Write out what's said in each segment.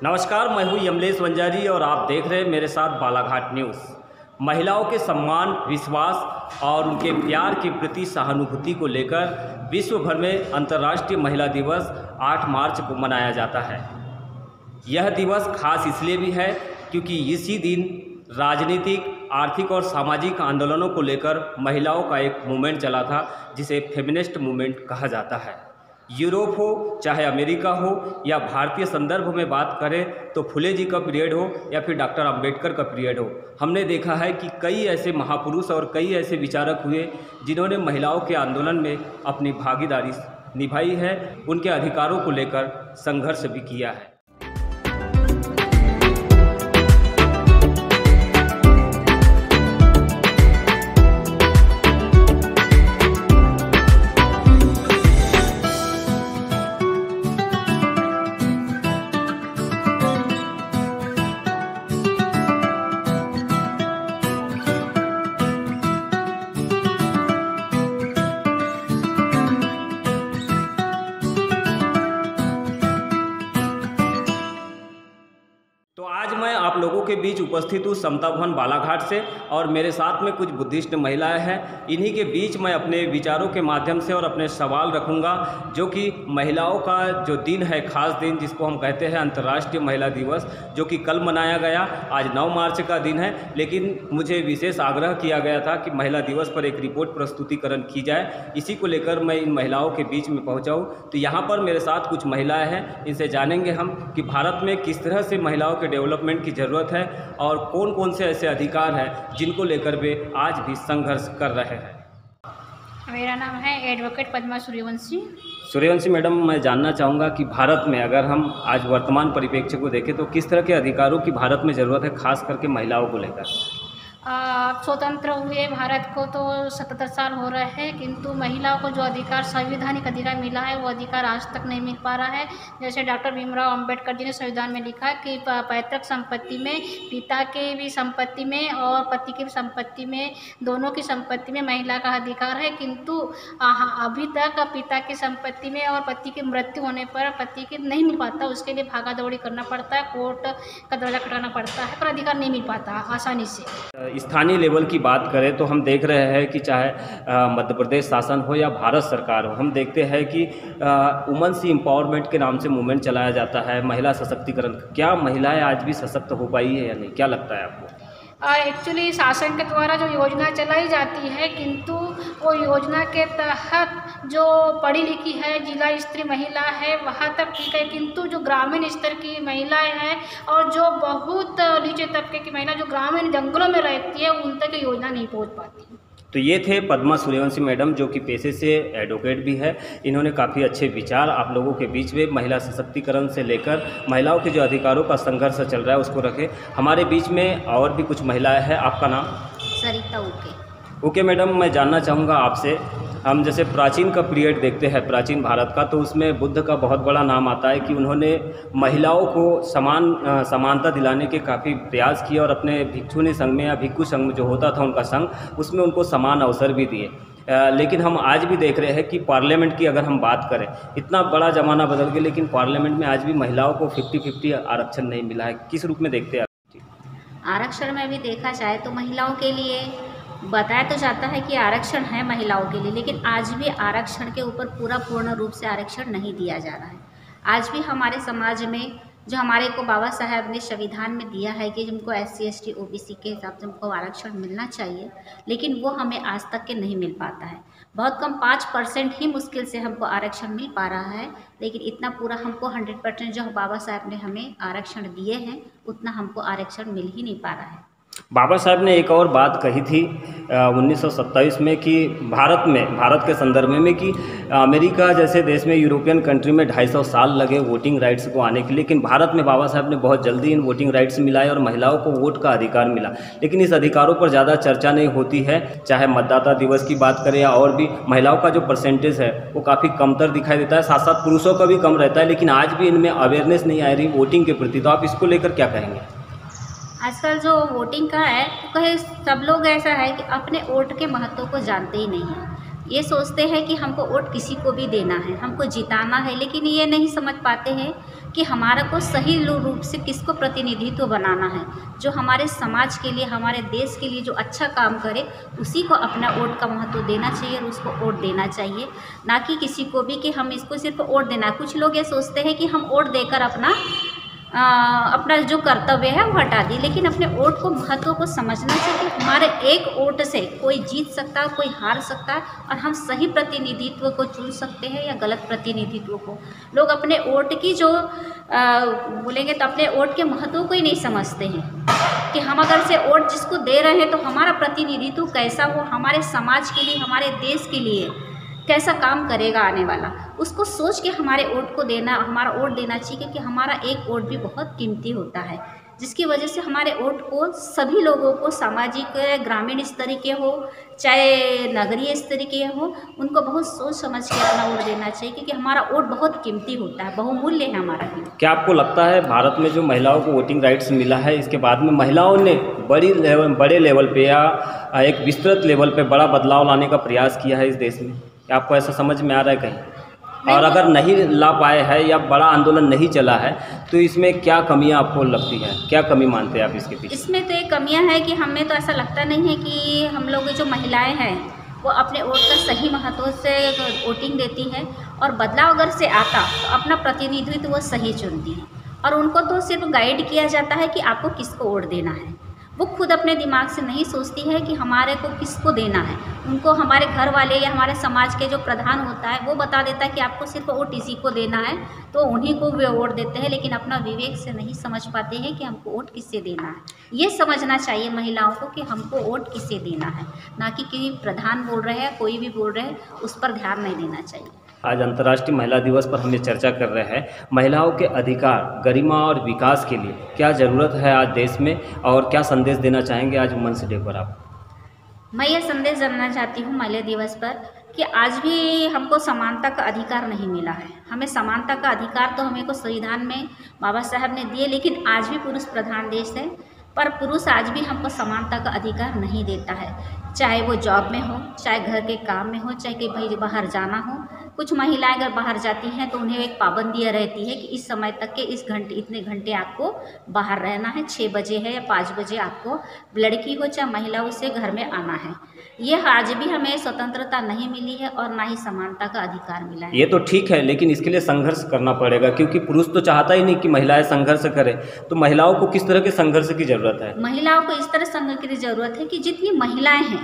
नमस्कार, मैं हूं यमलेश वंजारी और आप देख रहे हैं मेरे साथ बालाघाट न्यूज़। महिलाओं के सम्मान, विश्वास और उनके प्यार के प्रति सहानुभूति को लेकर विश्व भर में अंतर्राष्ट्रीय महिला दिवस 8 मार्च को मनाया जाता है। यह दिवस खास इसलिए भी है क्योंकि इसी दिन राजनीतिक, आर्थिक और सामाजिक आंदोलनों को लेकर महिलाओं का एक मूवमेंट चला था जिसे फेमिनिस्ट मूवमेंट कहा जाता है। यूरोप हो, चाहे अमेरिका हो या भारतीय संदर्भ में बात करें तो फुले जी का पीरियड हो या फिर डॉक्टर अंबेडकर का पीरियड हो, हमने देखा है कि कई ऐसे महापुरुष और कई ऐसे विचारक हुए जिन्होंने महिलाओं के आंदोलन में अपनी भागीदारी निभाई है, उनके अधिकारों को लेकर संघर्ष भी किया है। तो आज मैं आप लोगों के बीच उपस्थित हूँ समता भवन बालाघाट से और मेरे साथ में कुछ बुद्धिस्ट महिलाएं हैं। इन्हीं के बीच मैं अपने विचारों के माध्यम से और अपने सवाल रखूंगा, जो कि महिलाओं का जो दिन है, खास दिन जिसको हम कहते हैं अंतर्राष्ट्रीय महिला दिवस, जो कि कल मनाया गया। आज 9 मार्च का दिन है, लेकिन मुझे विशेष आग्रह किया गया था कि महिला दिवस पर एक रिपोर्ट प्रस्तुतिकरण की जाए। इसी को लेकर मैं इन महिलाओं के बीच में पहुँचा हूँ। तो यहाँ पर मेरे साथ कुछ महिलाएँ हैं, इनसे जानेंगे हम कि भारत में किस तरह से महिलाओं के डेवलपमेंट की ज़रूरत है और कौन कौन से ऐसे अधिकार हैं जिनको लेकर वे आज भी संघर्ष कर रहे हैं। मेरा नाम है एडवोकेट पद्मा सूर्यवंशी। सूर्यवंशी मैडम, मैं जानना चाहूँगा कि भारत में अगर हम आज वर्तमान परिप्रेक्ष्य को देखें तो किस तरह के अधिकारों की भारत में ज़रूरत है, खास करके महिलाओं को लेकर। स्वतंत्र हुए भारत को तो 77 साल हो रहे हैं, किंतु महिलाओं को जो अधिकार, संवैधानिक अधिकार मिला है, वो अधिकार आज तक नहीं मिल पा रहा है। जैसे डॉक्टर भीमराव अंबेडकर जी ने संविधान में लिखा कि पैतृक संपत्ति में, पिता के भी संपत्ति में और पति की भी संपत्ति में, दोनों की संपत्ति में महिला का अधिकार है। किंतु अभी तक पिता की संपत्ति में और पति की मृत्यु होने पर पति के नहीं मिल पाता, उसके लिए भागा दौड़ी करना पड़ता है, कोर्ट का दरवाजा खटखटाना पड़ता है, पर अधिकार नहीं मिल पाता आसानी से। स्थानीय लेवल की बात करें तो हम देख रहे हैं कि चाहे मध्य प्रदेश शासन हो या भारत सरकार हो, हम देखते हैं कि वुमेन्स एम्पावरमेंट के नाम से मूवमेंट चलाया जाता है, महिला सशक्तिकरण। क्या महिलाएं आज भी सशक्त हो पाई है या नहीं, क्या लगता है आपको? एक्चुअली शासन के द्वारा जो योजना चलाई जाती है, किंतु वो योजना के तहत जो पढ़ी लिखी है, जिला स्त्री महिला है, वहाँ तक ठीक है, किंतु जो ग्रामीण स्तर की महिलाएं हैं और जो बहुत नीचे तबके की महिला जो ग्रामीण जंगलों में रहती है, उन तक योजना नहीं पहुँच पाती। तो ये थे पद्मा सूर्यवंशी मैडम, जो कि पेशे से एडवोकेट भी है। इन्होंने काफ़ी अच्छे विचार आप लोगों के बीच में महिला सशक्तिकरण से लेकर महिलाओं के जो अधिकारों का संघर्ष चल रहा है उसको रखे। हमारे बीच में और भी कुछ महिलाएं हैं। आपका नाम? सरिता ओके मैडम, मैं जानना चाहूँगा आपसे, हम जैसे प्राचीन का पीरियड देखते हैं, प्राचीन भारत का, तो उसमें बुद्ध का बहुत बड़ा नाम आता है कि उन्होंने महिलाओं को समानता दिलाने के काफ़ी प्रयास किए और अपने भिक्षुनी संघ में या भिक्षु संघ में जो होता था उनका संघ, उसमें उनको समान अवसर भी दिए। लेकिन हम आज भी देख रहे हैं कि पार्लियामेंट की अगर हम बात करें, इतना बड़ा ज़माना बदल गया, लेकिन पार्लियामेंट में आज भी महिलाओं को 50-50 आरक्षण नहीं मिला है। किस रूप में देखते हैं आप? आरक्षण में भी देखा जाए तो महिलाओं के लिए बताया तो जाता है कि आरक्षण है महिलाओं के लिए, लेकिन आज भी आरक्षण के ऊपर पूर्ण रूप से आरक्षण नहीं दिया जा रहा है। आज भी हमारे समाज में जो हमारे को बाबा साहब ने संविधान में दिया है कि जिनको SC ST OBC के हिसाब से हमको आरक्षण मिलना चाहिए, लेकिन वो हमें आज तक के नहीं मिल पाता है। बहुत कम 5% ही मुश्किल से हमको आरक्षण मिल पा रहा है, लेकिन इतना पूरा हमको 100% जो बाबा साहब ने हमें आरक्षण दिए हैं, उतना हमको आरक्षण मिल ही नहीं पा रहा है। बाबा साहब ने एक और बात कही थी 1927 में कि भारत के संदर्भ में कि अमेरिका जैसे देश में, यूरोपियन कंट्री में 250 साल लगे वोटिंग राइट्स को आने के लिए, लेकिन भारत में बाबा साहब ने बहुत जल्दी इन वोटिंग राइट्स मिलाए और महिलाओं को वोट का अधिकार मिला। लेकिन इस अधिकारों पर ज़्यादा चर्चा नहीं होती है, चाहे मतदाता दिवस की बात करें या और भी। महिलाओं का जो परसेंटेज है वो काफ़ी कमतर दिखाई देता है, साथ साथ पुरुषों का भी कम रहता है, लेकिन आज भी इनमें अवेयरनेस नहीं आ रही वोटिंग के प्रति। तो आप इसको लेकर क्या कहेंगे? आजकल जो वोटिंग का है तो कहे सब लोग ऐसा है कि अपने वोट के महत्व को जानते ही नहीं हैं। ये सोचते हैं कि हमको वोट किसी को भी देना है, हमको जिताना है, लेकिन ये नहीं समझ पाते हैं कि हमारा को सही रूप से किसको प्रतिनिधित्व बनाना है, जो हमारे समाज के लिए, हमारे देश के लिए जो अच्छा काम करे उसी को अपना वोट का महत्व देना चाहिए और उसको वोट देना चाहिए, ना कि किसी को भी कि हम इसको सिर्फ वोट देना। कुछ लोग ये सोचते हैं कि हम वोट देकर अपना जो कर्तव्य है वो हटा दी, लेकिन अपने वोट को महत्व को समझना चाहिए कि हमारे एक वोट से कोई जीत सकता है, कोई हार सकता है, और हम सही प्रतिनिधित्व को चुन सकते हैं या गलत प्रतिनिधित्व को। लोग अपने वोट की जो बोलेंगे तो अपने वोट के महत्व को ही नहीं समझते हैं कि हम अगर से वोट जिसको दे रहे हैं तो हमारा प्रतिनिधित्व कैसा हो, हमारे समाज के लिए, हमारे देश के लिए कैसा काम करेगा आने वाला, उसको सोच के हमारे वोट को देना, हमारा वोट देना चाहिए, क्योंकि हमारा एक वोट भी बहुत कीमती होता है, जिसकी वजह से हमारे वोट को सभी लोगों को, सामाजिक ग्रामीण स्तर के हो चाहे नगरीय स्तर के हो, उनको बहुत सोच समझ के अपना वोट देना चाहिए, क्योंकि हमारा वोट बहुत कीमती होता है, बहुमूल्य है हमारा भी। क्या आपको लगता है भारत में जो महिलाओं को वोटिंग राइट्स मिला है, इसके बाद में महिलाओं ने बड़े लेवल पे या एक विस्तृत लेवल पे बड़ा बदलाव लाने का प्रयास किया है इस देश में? क्या आपको ऐसा समझ में आ रहा है कहीं? और अगर नहीं ला पाए हैं या बड़ा आंदोलन नहीं चला है तो इसमें क्या कमियां आपको लगती है, क्या कमी मानते हैं आप इसके पीछे? इसमें तो एक कमियां है कि हमें तो ऐसा लगता नहीं है कि हम लोग जो महिलाएं हैं वो अपने वोट का सही महत्व से वोटिंग देती हैं, और बदलाव अगर से आता तो अपना प्रतिनिधित्व वो सही चुनती हैं, और उनको तो सिर्फ गाइड किया जाता है कि आपको किसको वोट देना है। वो खुद अपने दिमाग से नहीं सोचती है कि हमारे को किसको देना है। उनको हमारे घर वाले या हमारे समाज के जो प्रधान होता है वो बता देता है कि आपको सिर्फ वोट इसी को देना है, तो उन्हीं को वे वोट देते हैं, लेकिन अपना विवेक से नहीं समझ पाते हैं कि हमको वोट किससे देना है। ये समझना चाहिए महिलाओं को कि हमको वोट किससे देना है, ना कि कोई प्रधान बोल रहे हैं, कोई भी बोल रहे हैं, उस पर ध्यान नहीं देना चाहिए। आज अंतर्राष्ट्रीय महिला दिवस पर हम ये चर्चा कर रहे हैं महिलाओं के अधिकार, गरिमा और विकास के लिए क्या ज़रूरत है आज देश में, और क्या संदेश देना चाहेंगे आज वुमेन्स डे पर आप? मैं ये संदेश देना चाहती हूँ महिला दिवस पर कि आज भी हमको समानता का अधिकार नहीं मिला है। हमें समानता का अधिकार तो हमें को संविधान में बाबा साहब ने दिए, लेकिन आज भी पुरुष प्रधान देश है, पर पुरुष आज भी हमको समानता का अधिकार नहीं देता है, चाहे वो जॉब में हो, चाहे घर के काम में हो, चाहे कि भाई बाहर जाना हो। कुछ महिलाएं अगर बाहर जाती हैं तो उन्हें एक पाबंदियाँ रहती है कि इस समय तक के इतने घंटे आपको बाहर रहना है, 6 बजे है या 5 बजे आपको लड़की हो चाहे महिला उसे घर में आना है। ये आज भी हमें स्वतंत्रता नहीं मिली है और ना ही समानता का अधिकार मिला है। ये तो ठीक है, लेकिन इसके लिए संघर्ष करना पड़ेगा, क्योंकि पुरुष तो चाहता ही नहीं कि महिलाएं संघर्ष करें। तो महिलाओं को किस तरह के संघर्ष की जरूरत है? महिलाओं को इस तरह संघर्ष की जरूरत है कि जितनी महिलाएं हैं,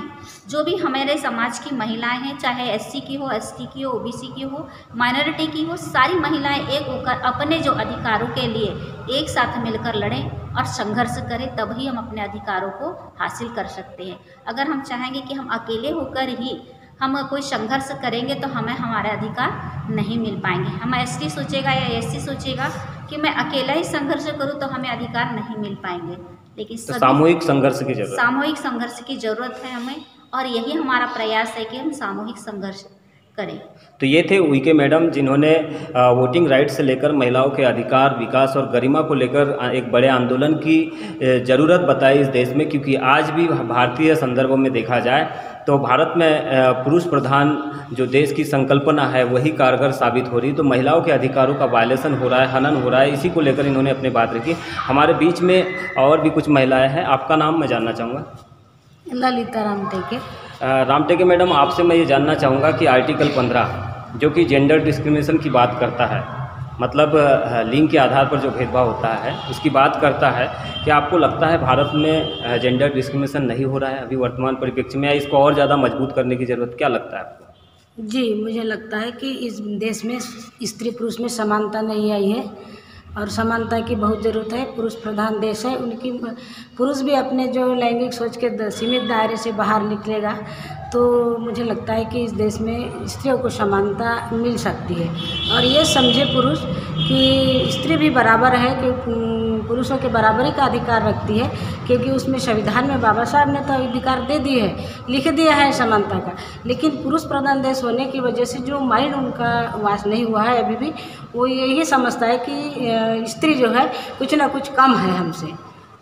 जो भी हमारे समाज की महिलाएं हैं, चाहे SC की हो, ST की हो, OBC की हो, माइनॉरिटी की हो, सारी महिलाएं एक होकर अपने जो अधिकारों के लिए एक साथ मिलकर लड़ें और संघर्ष करें, तभी हम अपने अधिकारों को हासिल कर सकते हैं। अगर हम चाहेंगे कि हम अकेले होकर ही हम कोई संघर्ष करेंगे तो हमें हमारे अधिकार नहीं मिल पाएंगे। हम ST सोचेगा या SC सोचेगा कि मैं अकेला ही संघर्ष करूं तो हमें अधिकार नहीं मिल पाएंगे, लेकिन तो सामूहिक संघर्ष की जरूरत, सामूहिक संघर्ष की जरूरत है हमें, और यही हमारा प्रयास है कि हम सामूहिक संघर्ष करें। तो ये थे उइके मैडम, जिन्होंने वोटिंग राइट से लेकर महिलाओं के अधिकार, विकास और गरिमा को लेकर एक बड़े आंदोलन की ज़रूरत बताई इस देश में, क्योंकि आज भी भारतीय संदर्भ में देखा जाए तो भारत में पुरुष प्रधान जो देश की संकल्पना है वही कारगर साबित हो रही। तो महिलाओं के अधिकारों का वायलेशन हो रहा है, हनन हो रहा है, इसी को लेकर इन्होंने अपनी बात रखी। हमारे बीच में और भी कुछ महिलाएँ हैं, आपका नाम मैं जानना चाहूँगा। ललिता रामटेके। रामटेके मैडम, आपसे मैं ये जानना चाहूँगा कि आर्टिकल 15 जो कि जेंडर डिस्क्रिमिनेशन की बात करता है, मतलब लिंग के आधार पर जो भेदभाव होता है उसकी बात करता है, क्या आपको लगता है भारत में जेंडर डिस्क्रिमिनेशन नहीं हो रहा है अभी वर्तमान परिप्रेक्ष्य में, या इसको और ज़्यादा मजबूत करने की ज़रूरत, क्या लगता है आपको? जी, मुझे लगता है कि इस देश में स्त्री पुरुष में समानता नहीं आई है और समानता की बहुत ज़रूरत है। पुरुष प्रधान देश है, उनकी पुरुष भी अपने जो लैंगिक सोच के सीमित दायरे से बाहर निकलेगा तो मुझे लगता है कि इस देश में स्त्रियों को समानता मिल सकती है। और ये समझे पुरुष कि स्त्री भी बराबर है, कि पुरुषों के बराबरी का अधिकार रखती है, क्योंकि उसमें संविधान में बाबा साहब ने तो अधिकार दे दिए है, लिख दिया है समानता का। लेकिन पुरुष प्रधान देश होने की वजह से जो माइंड उनका वास नहीं हुआ है अभी भी, वो यही समझता है कि स्त्री जो है कुछ ना कुछ कम है हमसे।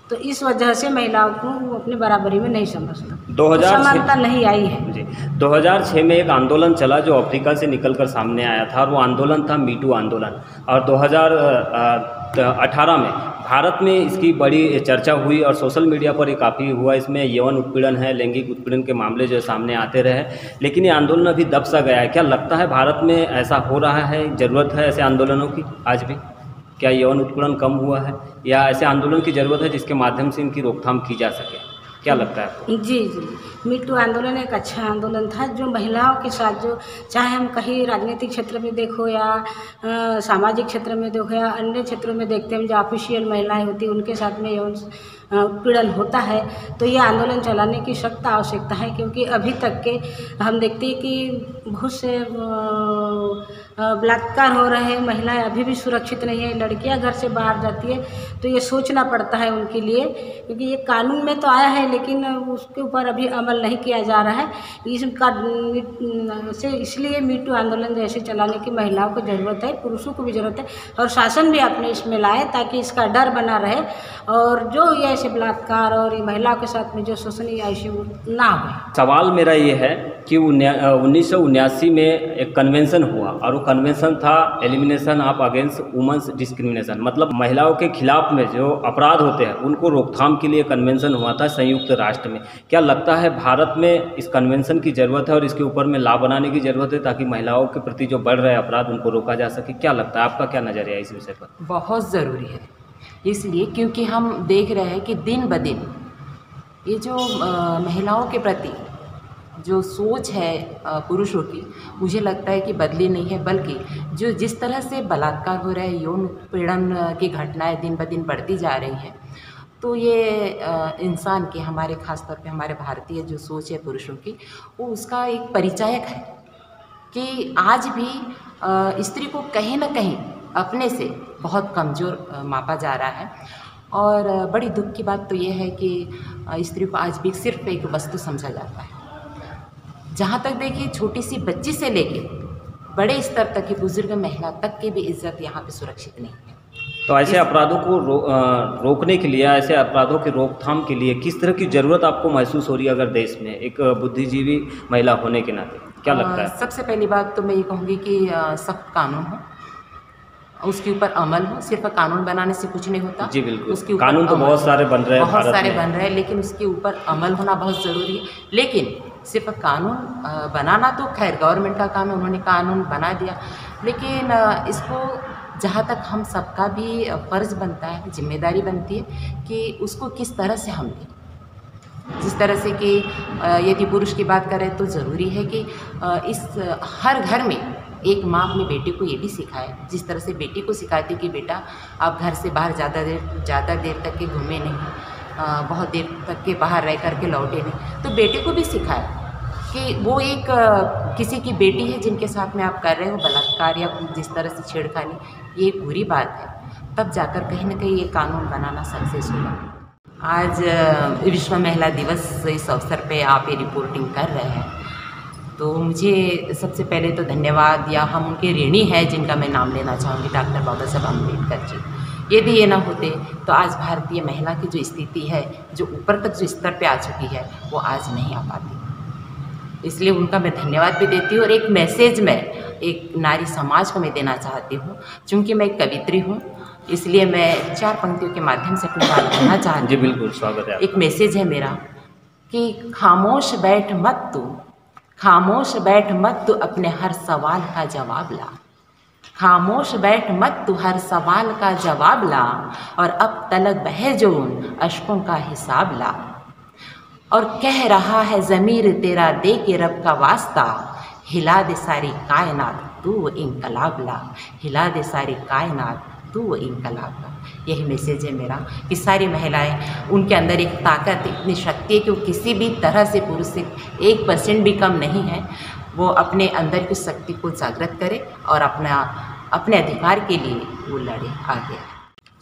तो इस वजह से महिलाओं को वो अपने बराबरी में नहीं समझता, 2006 समानता नहीं आई है जी 2006 में एक आंदोलन चला जो अफ्रीका से निकलकर सामने आया था और वो आंदोलन था मीटू आंदोलन। और 2018 में भारत में इसकी बड़ी चर्चा हुई और सोशल मीडिया पर ये काफ़ी हुआ। इसमें यौन उत्पीड़न है, लैंगिक उत्पीड़न के मामले जो सामने आते रहे, लेकिन ये आंदोलन अभी दब सा गया है। क्या लगता है भारत में ऐसा हो रहा है, ज़रूरत है ऐसे आंदोलनों की आज भी? क्या यौन उत्पीड़न कम हुआ है या ऐसे आंदोलन की ज़रूरत है जिसके माध्यम से इनकी रोकथाम की जा सके? क्या लगता है आपको? जी मीटू आंदोलन एक अच्छा आंदोलन था जो महिलाओं के साथ, जो चाहे हम कहीं राजनीतिक क्षेत्र में देखो या सामाजिक क्षेत्र में देखो या अन्य क्षेत्रों में देखते हैं, जो ऑफिशियल महिलाएं होती हैं उनके साथ में यौन उत्पीड़न होता है, तो ये आंदोलन चलाने की सख्त आवश्यकता है। क्योंकि अभी तक के हम देखते हैं कि बहुत से बलात्कार हो रहे हैं, महिलाएं अभी भी सुरक्षित नहीं है, लड़कियां घर से बाहर जाती है तो ये सोचना पड़ता है उनके लिए, क्योंकि ये कानून में तो आया है लेकिन उसके ऊपर अभी अमल नहीं किया जा रहा है। इसका इसलिए मीटू आंदोलन जैसे चलाने की महिलाओं को ज़रूरत है, पुरुषों को भी ज़रूरत है और शासन भी अपने इसमें लाए ताकि इसका डर बना रहे और जो ये ऐसे बलात्कार और महिलाओं के साथ में जो शोषणीय ऐसे ना हो। सवाल मेरा ये है कि 1979 में एक कन्वेंशन हुआ और वो कन्वेंशन था elimination of against women's discrimination, मतलब महिलाओं के खिलाफ में जो अपराध होते हैं उनको रोकथाम के लिए कन्वेंशन हुआ था संयुक्त राष्ट्र में। क्या लगता है भारत में इस कन्वेंशन की ज़रूरत है और इसके ऊपर में लॉ बनाने की ज़रूरत है ताकि महिलाओं के प्रति जो बढ़ रहे अपराध उनको रोका जा सके? क्या लगता है, आपका क्या नज़रिया है इस विषय पर? बहुत ज़रूरी है, इसलिए क्योंकि हम देख रहे हैं कि दिन ब दिन ये जो महिलाओं के प्रति जो सोच है पुरुषों की, मुझे लगता है कि बदली नहीं है, बल्कि जो जिस तरह से बलात्कार हो रहा है, यौन उत्पीड़न की घटनाएं दिन ब दिन बढ़ती जा रही हैं, तो ये इंसान के हमारे ख़ास तौर पे हमारे भारतीय जो सोच है पुरुषों की, वो उसका एक परिचायक है कि आज भी स्त्री को कहीं ना कहीं अपने से बहुत कमज़ोर मापा जा रहा है। और बड़ी दुख की बात तो ये है कि स्त्री को आज भी सिर्फ एक वस्तु समझा जाता है। जहाँ तक देखिए छोटी सी बच्ची से लेके बड़े स्तर तक की बुजुर्ग महिला तक की भी इज्जत यहाँ पे सुरक्षित नहीं है। तो ऐसे अपराधों को रोकने के लिए, ऐसे अपराधों की रोकथाम के लिए किस तरह की ज़रूरत आपको महसूस हो रही है अगर देश में एक बुद्धिजीवी महिला होने के नाते? क्या लगता है? सबसे पहली बात तो मैं ये कहूँगी कि सख्त कानून हो, उसके ऊपर अमल हो। सिर्फ कानून बनाने से कुछ नहीं होता। जी बिल्कुल, उसके ऊपर कानून तो बहुत सारे बन रहे हैं, बहुत सारे बन रहे हैं, लेकिन उसके ऊपर अमल होना बहुत ज़रूरी है। लेकिन सिर्फ कानून बनाना तो खैर गवर्नमेंट का काम है, उन्होंने कानून बना दिया, लेकिन इसको जहाँ तक हम सबका भी फ़र्ज़ बनता है, जिम्मेदारी बनती है कि उसको किस तरह से हम लें। जिस तरह से कि यदि पुरुष की बात करें तो ज़रूरी है कि इस हर घर में एक माँ अपनी बेटी को ये भी सिखाए, जिस तरह से बेटी को सिखाती कि बेटा आप घर से बाहर ज़्यादा देर तक के घूमे नहीं, बहुत देर तक के बाहर रह कर के लौटे नहीं, तो बेटे को भी सिखाए कि वो एक किसी की बेटी है जिनके साथ में आप कर रहे हो बलात्कार या जिस तरह से छेड़खानी, ये एक बुरी बात है। तब जाकर कहीं ना कहीं ये कानून बनाना सक्सेस होगा। आज विश्व महिला दिवस इस अवसर पे आप ये रिपोर्टिंग कर रहे हैं, तो मुझे सबसे पहले तो धन्यवाद, या हम उनके ऋणी हैं जिनका मैं नाम लेना चाहूँगी, डॉक्टर बाबा साहब अम्बेडकर जी। यदि ये ना होते तो आज भारतीय महिला की जो स्थिति है, जो ऊपर तक जो स्तर पे आ चुकी है, वो आज नहीं आ पाती। इसलिए उनका मैं धन्यवाद भी देती हूँ। और एक मैसेज मैं एक नारी समाज को मैं देना चाहती हूँ, चूँकि मैं एक कवित्री हूँ, इसलिए मैं 4 पंक्तियों के माध्यम से अपनी बात कहना चाहती हूँ। जी बिल्कुल, स्वागत है। एक मैसेज है मेरा कि खामोश बैठ मत तू, खामोश बैठ मत तू अपने हर सवाल का जवाब ला, खामोश बैठ मत तू हर सवाल का जवाब ला, और अब तलक बहे जो उन अश्कों का हिसाब ला। और कह रहा है ज़मीर तेरा दे के रब का वास्ता, हिला दे सारी कायनात तू इंकलाब ला, हिला दे सारी कायनात तू इंकलाब ला। यही मैसेज है मेरा कि सारी महिलाएं, उनके अंदर एक ताकत, इतनी शक्ति है कि वो किसी भी तरह से पुरुष से 1% भी कम नहीं है। वो अपने अंदर की शक्ति को जागृत करे और अपने अधिकार के लिए वो लड़े आगे।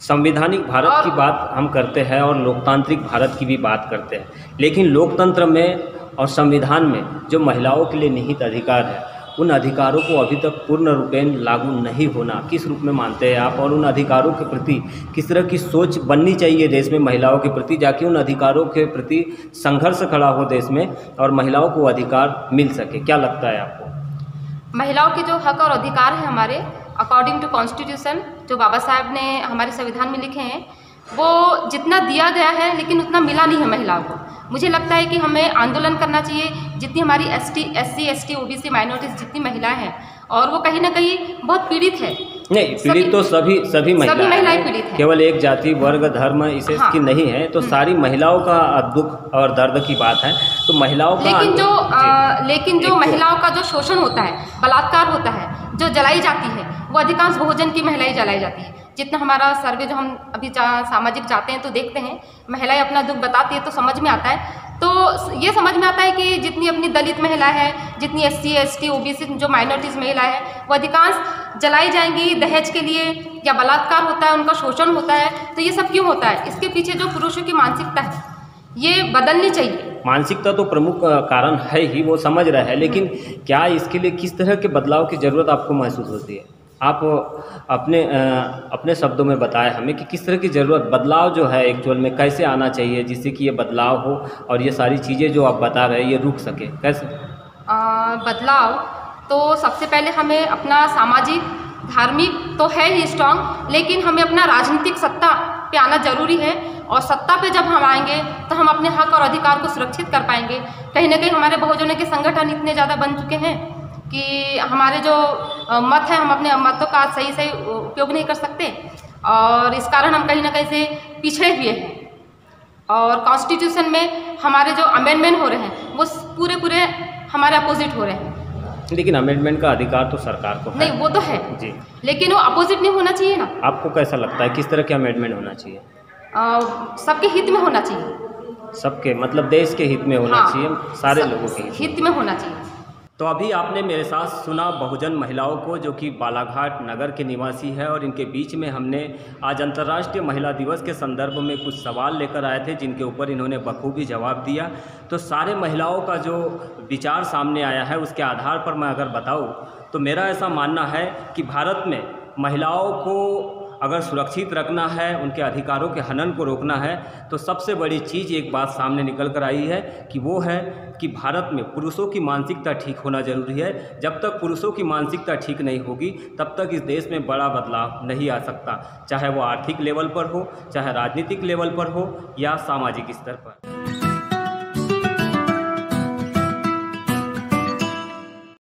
संवैधानिक भारत की बात हम करते हैं और लोकतांत्रिक भारत की भी बात करते हैं, लेकिन लोकतंत्र में और संविधान में जो महिलाओं के लिए निहित अधिकार है उन अधिकारों को अभी तक पूर्ण रूपेण लागू नहीं होना किस रूप में मानते हैं आप, और उन अधिकारों के प्रति किस तरह की सोच बननी चाहिए देश में महिलाओं के प्रति, जाके उन अधिकारों के प्रति संघर्ष खड़ा हो देश में और महिलाओं को अधिकार मिल सके? क्या लगता है आपको? महिलाओं के जो हक और अधिकार हैं हमारे अकॉर्डिंग टू कॉन्स्टिट्यूशन जो बाबा साहब ने हमारे संविधान में लिखे हैं, वो जितना दिया गया है लेकिन उतना मिला नहीं है महिलाओं को। मुझे लगता है कि हमें आंदोलन करना चाहिए। जितनी हमारी SC, ST, OBC माइनॉरिटीज़ जितनी महिलाएं हैं, और वो कहीं ना कहीं बहुत पीड़ित है। नहीं, पीड़ित तो सभी महिलाएं पीड़ित हैं। केवल एक जाति वर्ग धर्म इसे की नहीं है, तो सारी महिलाओं का दुख और दर्द की बात है। तो महिलाओं का लेकिन जो महिलाओं का जो शोषण होता है, बलात्कार होता है, जो जलाई जाती है, वो अधिकांश बहुजन की महिलाएं जलाई जाती है। जितना हमारा सर्वे जो हम अभी सामाजिक जाते हैं तो देखते हैं, महिलाएं अपना दुख बताती है तो समझ में आता है। तो ये समझ में आता है कि जितनी अपनी दलित महिला है, जितनी SC, ST, OBC जो माइनॉरिटीज़ महिला है, वो अधिकांश जलाई जाएंगी दहेज के लिए, या बलात्कार होता है, उनका शोषण होता है। तो ये सब क्यों होता है? इसके पीछे जो पुरुषों की मानसिकता है ये बदलनी चाहिए। मानसिकता तो प्रमुख कारण है ही, वो समझ रहे हैं, लेकिन क्या इसके लिए किस तरह के बदलाव की ज़रूरत आपको महसूस होती है? आप अपने शब्दों में बताएं हमें कि किस तरह की ज़रूरत, बदलाव जो है एक्चुअल में कैसे आना चाहिए जिससे कि ये बदलाव हो और ये सारी चीज़ें जो आप बता रहे हैं ये रुक सके, कैसे? बदलाव तो सबसे पहले हमें अपना सामाजिक धार्मिक तो है ही स्ट्रांग, लेकिन हमें अपना राजनीतिक सत्ता पे आना ज़रूरी है। और सत्ता पे जब हम आएंगे तो हम अपने हक और अधिकार को सुरक्षित कर पाएंगे। कहीं ना कहीं हमारे बहुजनों के संगठन इतने ज़्यादा बन चुके हैं कि हमारे जो मत है, हम अपने मतों का सही उपयोग नहीं कर सकते, और इस कारण हम कहीं ना कहीं से पिछड़े हुए हैं। और कॉन्स्टिट्यूशन में हमारे जो अमेंडमेंट हो रहे हैं वो पूरे हमारे अपोजिट हो रहे हैं। लेकिन अमेंडमेंट का अधिकार तो सरकार को है। नहीं, वो तो है जी, लेकिन वो अपोजिट नहीं होना चाहिए ना। आपको कैसा लगता है किस तरह के अमेंडमेंट होना चाहिए? सबके हित में होना चाहिए। सबके मतलब देश के हित में होना चाहिए, सारे लोगों के हित में होना चाहिए। तो अभी आपने मेरे साथ सुना बहुजन महिलाओं को, जो कि बालाघाट नगर के निवासी है, और इनके बीच में हमने आज अंतर्राष्ट्रीय महिला दिवस के संदर्भ में कुछ सवाल लेकर आए थे जिनके ऊपर इन्होंने बखूबी जवाब दिया। तो सारे महिलाओं का जो विचार सामने आया है उसके आधार पर मैं अगर बताऊं तो मेरा ऐसा मानना है कि भारत में महिलाओं को अगर सुरक्षित रखना है, उनके अधिकारों के हनन को रोकना है, तो सबसे बड़ी चीज़ एक बात सामने निकल कर आई है कि वो है कि भारत में पुरुषों की मानसिकता ठीक होना ज़रूरी है। जब तक पुरुषों की मानसिकता ठीक नहीं होगी तब तक इस देश में बड़ा बदलाव नहीं आ सकता, चाहे वो आर्थिक लेवल पर हो, चाहे राजनीतिक लेवल पर हो, या सामाजिक स्तर पर।